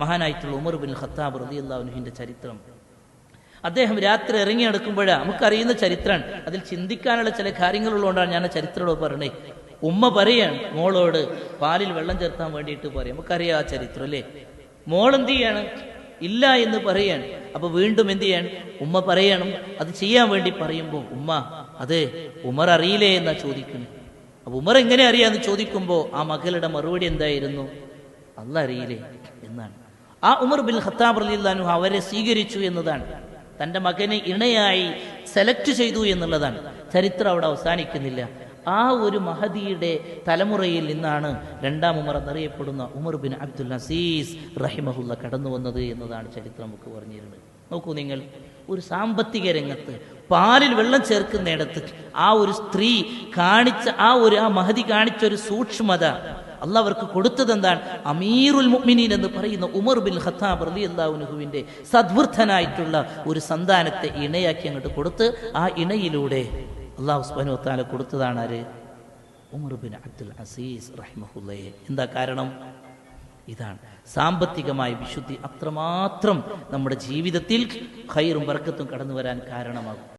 മഹാനായിട്ടുള്ള Umar bin Khattab റളിയല്ലാഹു അൻഹുവിന്റെ ചരിത്രം. അദ്ദേഹം രാത്രി ഇറങ്ങി നടക്കുമ്പോഴാണ് നമുക്കറിയുന്ന ചരിത്രമാണ്. അതിൽ ചിന്തിക്കാനുള്ള ചില കാര്യങ്ങളുള്ളതുകൊണ്ടാണ് ഞാൻ ആ ചരിത്രത്തോട് പറഞ്ഞേ. ഉമ്മ പറയാണ് മോളോട് പാലിൽ വെള്ളം ചേർത്താൻ വേണ്ടിയിട്ട് പറയും. നമുക്കറിയാം ആ ചരിത്രം അല്ലേ. മോളെന്ത് ചെയ്യാണ്? ഇല്ല എന്ന് പറയാണ്. അപ്പൊ വീണ്ടും എന്ത് ചെയ്യാണ്? ഉമ്മ പറയണം അത് ചെയ്യാൻ വേണ്ടി പറയുമ്പോൾ ഉമ്മ അതെ ഉമർ അറിയില്ലേ എന്നാ ചോദിക്കുന്നത്. അപ്പൊ ഉമർ എങ്ങനെ അറിയാന്ന് ചോദിക്കുമ്പോ ആ മകളുടെ മറുപടി എന്തായിരുന്നു? അല്ലാഹ് അറിയില്ലേ എന്നാണ്. ആ ഉമർ ബിൻ ഖത്താബ് റളിയല്ലാഹു അൻഹു അവരെ സ്വീകരിച്ചു എന്നതാണ്. തൻ്റെ മകനെ ഇണയായി സെലക്ട് ചെയ്തു എന്നുള്ളതാണ്. ചരിത്രം അവിടെ അവസാനിക്കുന്നില്ല. ആ ഒരു മഹദിയുടെ തലമുറയിൽ നിന്നാണ് രണ്ടാം ഉമർ എന്നറിയപ്പെടുന്ന ഉമർ ബിൻ അബ്ദുൽ അസീസ് റഹിമഹുല്ല കടന്നു വന്നത് എന്നതാണ് ചരിത്രം നമുക്ക് പറഞ്ഞിരുന്നത്. നോക്കൂ നിങ്ങൾ, ഒരു സാമ്പത്തിക രംഗത്ത് പാലിൽ വെള്ളം ചേർക്കുന്നിടത്ത് ആ ഒരു സ്ത്രീ കാണിച്ച ആ മഹദി കാണിച്ച ഒരു സൂക്ഷ്മത അല്ലാഹ് അവർക്ക് കൊടുത്തത് എന്താണ്? അമീറുൽ മുഅ്മിനീൻ എന്ന് പറയുന്ന ഉമർ ബിൻ ഖത്താബ് റളിയല്ലാഹു അൻഹുവിന്റെ സദ്വൃദ്ധനായിട്ടുള്ള ഒരു സന്താനത്തെ ഇണയാക്കി അങ്ങോട്ട് കൊടുത്ത് ആ ഇണയിലൂടെ അല്ലാഹു സുബ്ഹാനഹു വ തആല കൊടുത്തതാണ് ആര്? ഉമർ ബിൻ അബ്ദുൽ അസീസ് റഹിമഹുല്ലയെ. എന്താ കാരണം? ഇതാണ് സാമ്പത്തികമായ വിശുദ്ധി അത്രമാത്രം നമ്മുടെ ജീവിതത്തിൽ ഖൈറും ബർക്കത്തും കടന്നു വരാൻ കാരണമാകും.